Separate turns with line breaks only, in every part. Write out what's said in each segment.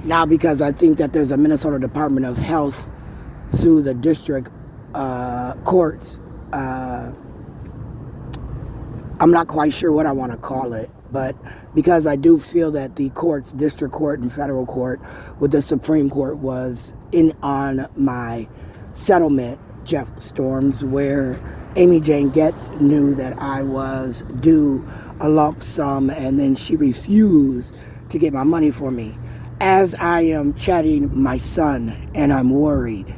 Now, because I think that there's a Minnesota Department of Health through the district courts. I'm not quite sure what I want to call it, but because I do feel that the courts, district court and federal court, with the Supreme Court, was in on my settlement, Jeff Storms, where Amy Jane Getz knew that I was due a lump sum, and then she refused to get my money for me. As I am chatting my son, and I'm worried,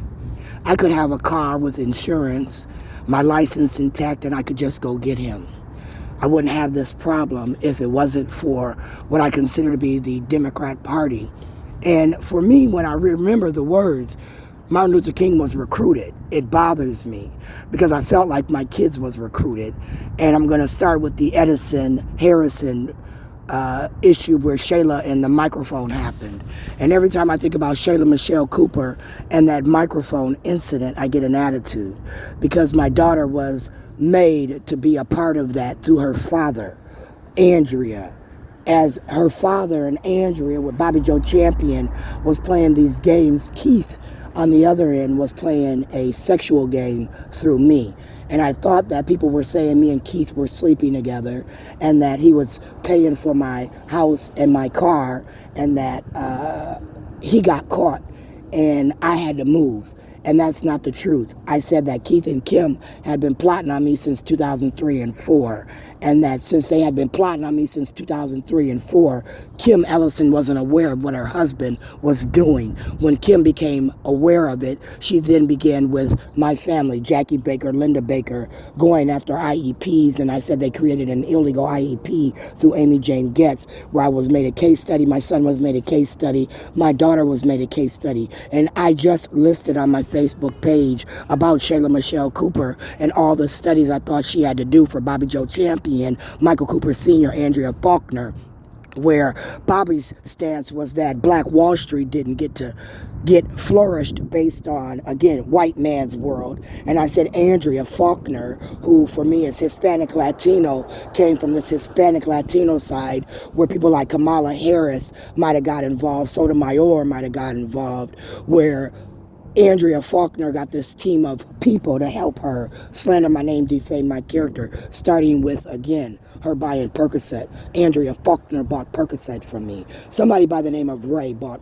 I could have a car with insurance, my license intact, and I could just go get him. I wouldn't have this problem if it wasn't for what I consider to be the Democrat Party. And for me, when I remember the words, Martin Luther King was recruited, it bothers me because I felt like my kids was recruited. And I'm going to start with the Edison Harrison issue where Shayla and the microphone happened. And every time I think about Shayla Michelle Cooper and that microphone incident, I get an attitude because my daughter was made to be a part of that through her father, Andrea. As her father and Andrea with Bobby Joe Champion was playing these games, Keith on the other end was playing a sexual game through me. And I thought that people were saying me and Keith were sleeping together and that he was paying for my house and my car and that he got caught and I had to move. And that's not the truth. I said that Keith and Kim had been plotting on me since 2003 and 4. And that since they had been plotting on me since 2003 and 4, Kim Ellison wasn't aware of what her husband was doing. When Kim became aware of it, she then began with my family, Jackie Baker, Linda Baker, going after IEPs. And I said they created an illegal IEP through Amy Jane Getz, where I was made a case study. My son was made a case study. My daughter was made a case study. And I just listed on my Facebook page about Shayla Michelle Cooper and all the studies I thought she had to do for Bobby Joe Champion, Michael Cooper Sr., Andrea Faulkner, where Bobby's stance was that Black Wall Street didn't get flourished based on, again, white man's world. And I said Andrea Faulkner, who for me is Hispanic Latino, came from this Hispanic Latino side where people like Kamala Harris might have got involved, Sotomayor might have got involved, where Andrea Faulkner got this team of people to help her slander my name, defame my character, starting with, again, her buying Percocet. Andrea Faulkner bought Percocet from me. Somebody by the name of Ray bought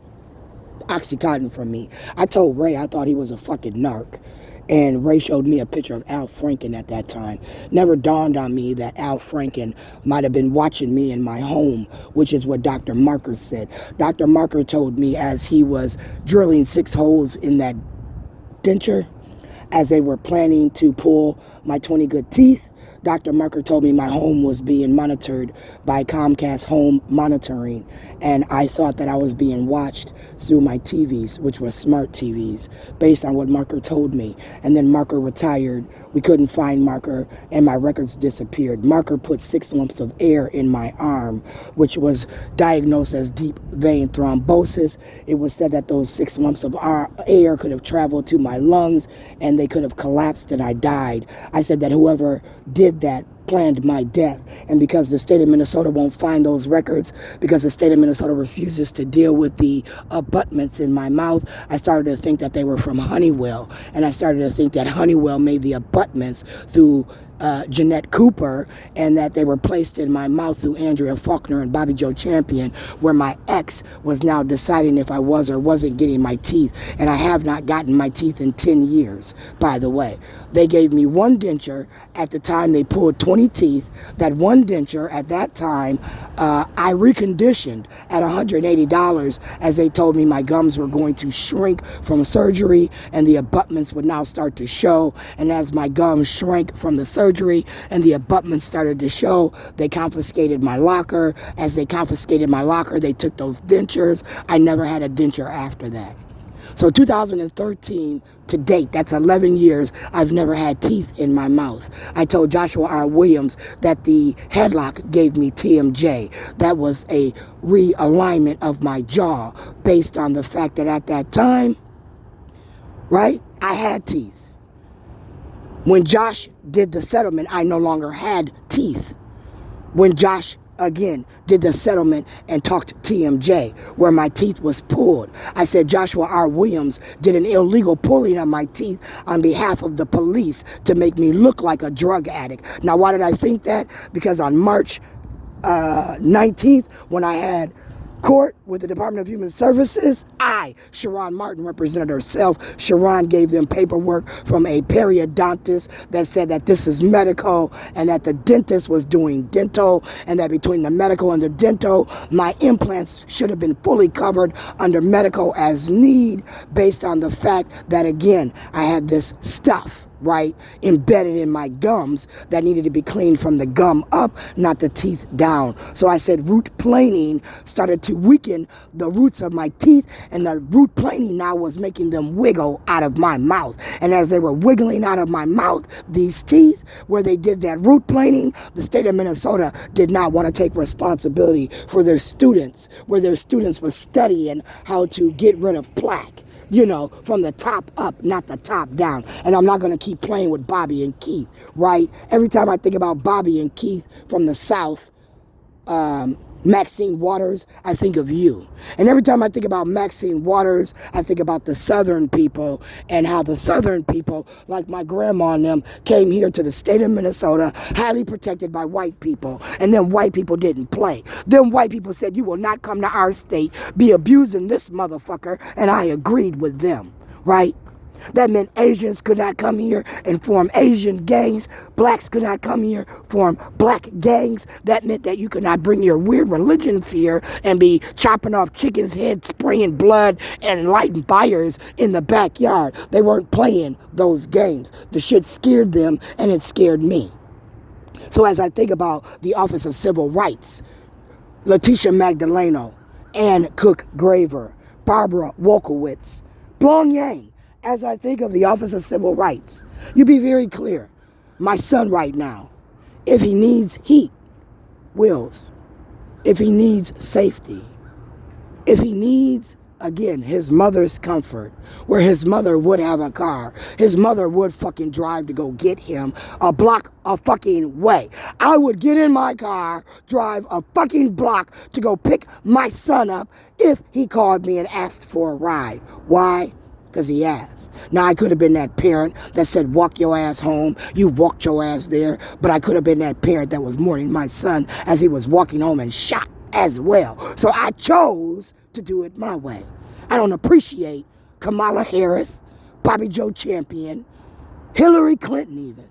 Oxycontin from me. I told Ray I thought he was a fucking narc. And Ray showed me a picture of Al Franken at that time. Never dawned on me that Al Franken might have been watching me in my home, which is what Dr. Marker said. Dr. Marker told me as he was drilling 6 holes in that denture, as they were planning to pull my 20 good teeth, Dr. Marker told me my home was being monitored by Comcast Home Monitoring, and I thought that I was being watched through my TVs, which were smart TVs, based on what Marker told me. And then Marker retired. We couldn't find Marker, and my records disappeared. Marker put 6 lumps of air in my arm, which was diagnosed as deep vein thrombosis. It was said that those 6 lumps of air could have traveled to my lungs, and they could have collapsed, and I died. I said that whoever did that planned my death. And because the state of Minnesota won't find those records, because the state of Minnesota refuses to deal with the abutments in my mouth, I started to think that they were from Honeywell. And I started to think that Honeywell made the abutments through Jeanette Cooper, and that they were placed in my mouth through Andrea Faulkner and Bobby Joe Champion, where my ex was now deciding if I was or wasn't getting my teeth. And I have not gotten my teeth in 10 years, by the way. They gave me 1 denture at the time they pulled 20 teeth. That 1 denture at that time, I reconditioned at $180 as they told me my gums were going to shrink from surgery and the abutments would now start to show. And as my gums shrank from the surgery and the abutments started to show, they confiscated my locker. As they confiscated my locker, they took those dentures. I never had a denture after that. So 2013 to date, that's 11 years, I've never had teeth in my mouth. I told Joshua R. Williams that the headlock gave me TMJ. That was a realignment of my jaw based on the fact that at that time, right, I had teeth. When Josh did the settlement, I no longer had teeth. When Josh again, did the settlement and talked TMJ, where my teeth was pulled. I said Joshua R. Williams did an illegal pulling of my teeth on behalf of the police to make me look like a drug addict. Now, why did I think that? Because on March 19th, when I had court with the Department of Human Services, Sharon Martin, represented herself. Sharon gave them paperwork from a periodontist that said that this is medical and that the dentist was doing dental, and that between the medical and the dental, my implants should have been fully covered under medical as need, based on the fact that, again, I had this stuff, right, embedded in my gums that needed to be cleaned from the gum up, not the teeth down. So I said root planing started to weaken the roots of my teeth, and the root planing now was making them wiggle out of my mouth. And as they were wiggling out of my mouth, these teeth, where they did that root planing, the state of Minnesota did not want to take responsibility for their students, where their students were studying how to get rid of plaque, you know, from the top up, not the top down. And I'm not going to keep playing with Bobby and Keith, right? Every time I think about Bobby and Keith from the South, Maxine Waters, I think of you. And every time I think about Maxine Waters, I think about the Southern people, and how the Southern people, like my grandma and them, came here to the state of Minnesota, highly protected by white people. And then white people didn't play. Then white people said, you will not come to our state, be abusing this motherfucker. And I agreed with them, right? That meant Asians could not come here and form Asian gangs. Blacks could not come here, form black gangs. That meant that you could not bring your weird religions here and be chopping off chickens' heads, spraying blood, and lighting fires in the backyard. They weren't playing those games. The shit scared them, and it scared me. So as I think about the Office of Civil Rights, Letitia Magdaleno, Ann Cook Graver, Barbara Wolkowitz, Blong Yang, as I think of the Office of Civil Rights, you be very clear. My son right now, if he needs heat, wills. If he needs safety. If he needs, again, his mother's comfort, where his mother would have a car, his mother would fucking drive to go get him a block a fucking way. I would get in my car, drive a fucking block to go pick my son up if he called me and asked for a ride. Why? Because he asked. Now, I could have been that parent that said, walk your ass home. You walked your ass there. But I could have been that parent that was mourning my son as he was walking home and shot as well. So I chose to do it my way. I don't appreciate Kamala Harris, Bobby Joe Champion, Hillary Clinton even,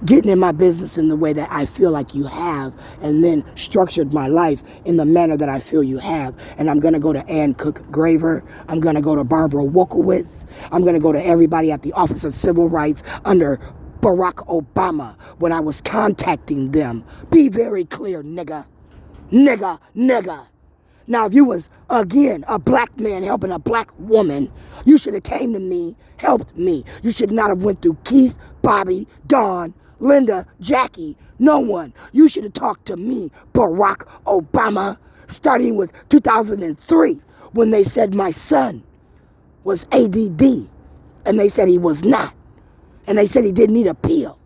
getting in my business in the way that I feel like you have, and then structured my life in the manner that I feel you have. And I'm going to go to Ann Cook Graver. I'm going to go to Barbara Wolkowitz. I'm going to go to everybody at the Office of Civil Rights under Barack Obama when I was contacting them. Be very clear, nigga. Nigga, nigga. Now, if you was, again, a black man helping a black woman, you should have came to me, helped me. You should not have went through Keith, Bobby, Dawn, Linda, Jackie, no one. You should have talked to me, Barack Obama, starting with 2003, when they said my son was ADD, and they said he was not, and they said he didn't need a pill.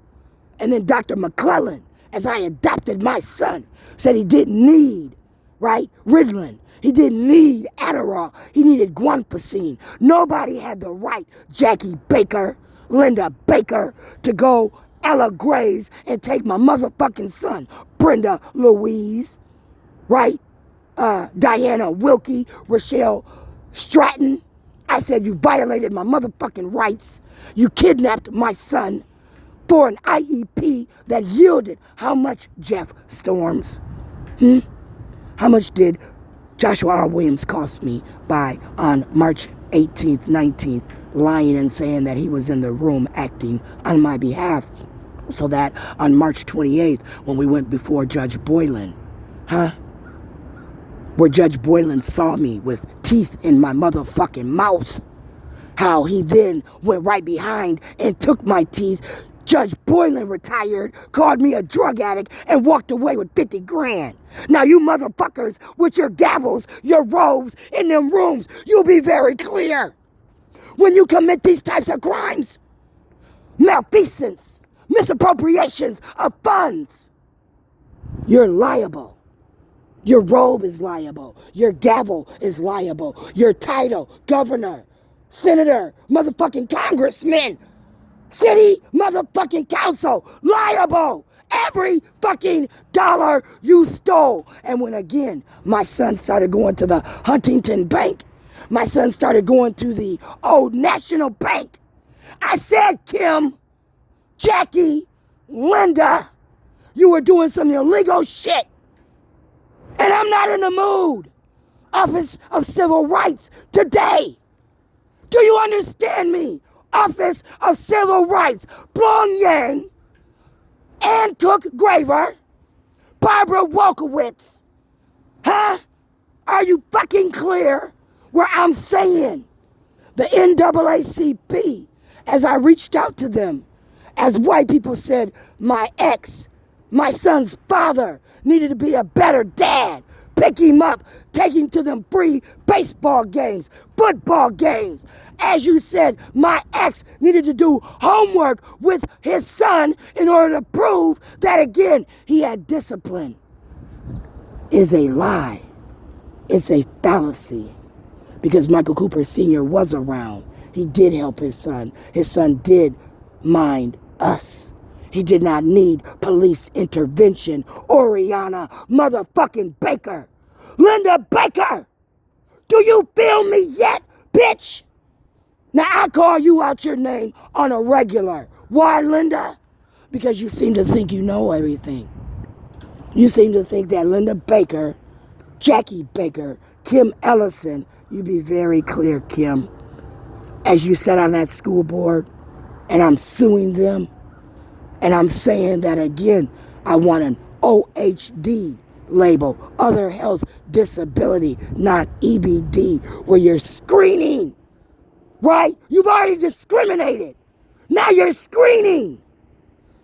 And then Dr. McClellan, as I adopted my son, said he didn't need, right, Ritalin. He didn't need Adderall. He needed guanfacine. Nobody had the right, Jackie Baker, Linda Baker, to go Ella Grays and take my motherfucking son, Brenda Louise, right? Diana Wilkie, Rochelle Stratton. I said, you violated my motherfucking rights. You kidnapped my son for an IEP that yielded how much, Jeff Storms? How much did Joshua R. Williams cost me by, on March 18th, 19th, lying and saying that he was in the room acting on my behalf, so that on March 28th, when we went before Judge Boylan, where Judge Boylan saw me with teeth in my motherfucking mouth, how he then went right behind and took my teeth. Judge Boylan retired, called me a drug addict, and walked away with 50 grand. Now, you motherfuckers with your gavels, your robes, in them rooms, you'll be very clear. When you commit these types of crimes, malfeasance, misappropriations of funds, you're liable. Your robe is liable. Your gavel is liable. Your title, governor, senator, motherfucking congressman, city motherfucking council, liable. Every fucking dollar you stole. And when again, my son started going to the Huntington Bank, my son started going to the Old National Bank, I said, Kim, Jackie, Linda, you were doing some illegal shit. And I'm not in the mood. Office of Civil Rights today. Do you understand me? Office of Civil Rights. Blong Yang, Ann Cook Graver, Barbara Wolkowitz. Huh? Are you fucking clear where I'm saying? The NAACP, as I reached out to them, as white people said, my ex, my son's father, needed to be a better dad. Pick him up, take him to them free baseball games, football games. As you said, my ex needed to do homework with his son in order to prove that, again, he had discipline. Is a lie. It's a fallacy. Because Michael Cooper Sr. was around. He did help his son. His son did mind us. He did not need police intervention. Oriana motherfucking Baker. Linda Baker. Do you feel me yet, bitch? Now I call you out your name on a regular. Why, Linda? Because you seem to think you know everything. You seem to think that Linda Baker, Jackie Baker, Kim Ellison, you be very clear, Kim, as you sat on that school board, and I'm suing them, and I'm saying that again, I want an OHD label, other health disability, not EBD, where you're screening, right? You've already discriminated. Now you're screening.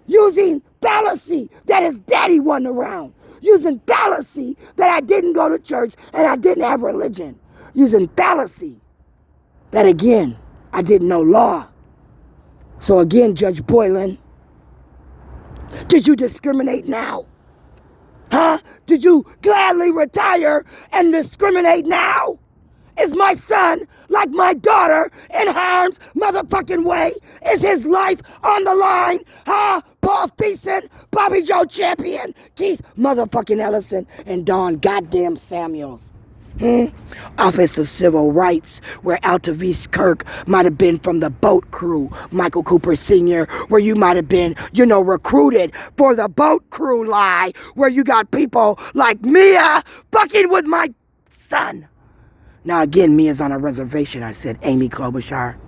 Using fallacy that his daddy wasn't around. Using fallacy that I didn't go to church and I didn't have religion. Using fallacy that, again, I didn't know law. So again, Judge Boylan, did you discriminate now? Huh? Did you gladly retire and discriminate now? Is my son like my daughter in harm's motherfucking way? Is his life on the line? Huh? Paul Thiessen, Bobby Joe Champion, Keith motherfucking Ellison, and Don goddamn Samuels. Office of Civil Rights, where Altavis Kirk might have been from the boat crew, Michael Cooper Sr., where you might have been, recruited for the boat crew lie, where you got people like Mia fucking with my son. Now again, Mia's on a reservation, I said, Amy Klobuchar.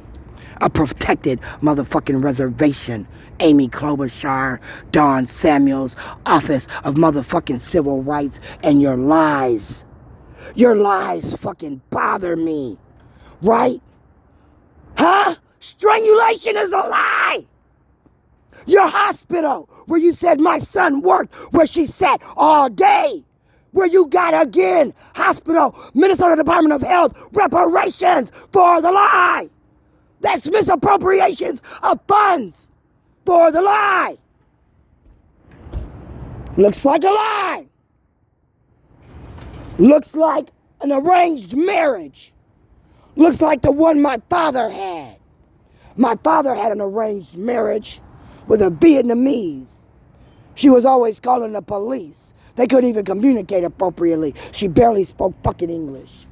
A protected motherfucking reservation. Amy Klobuchar, Don Samuels, Office of motherfucking Civil Rights, and your lies. Your lies fucking bother me. Right? Huh? Strangulation is a lie. Your hospital, where you said my son worked, where she sat all day. Where you got, again, hospital, Minnesota Department of Health, reparations for the lie. That's misappropriations of funds for the lie. Looks like a lie. Looks like an arranged marriage. Looks like the one my father had. My father had an arranged marriage with a Vietnamese. She was always calling the police. They couldn't even communicate appropriately. She barely spoke fucking English.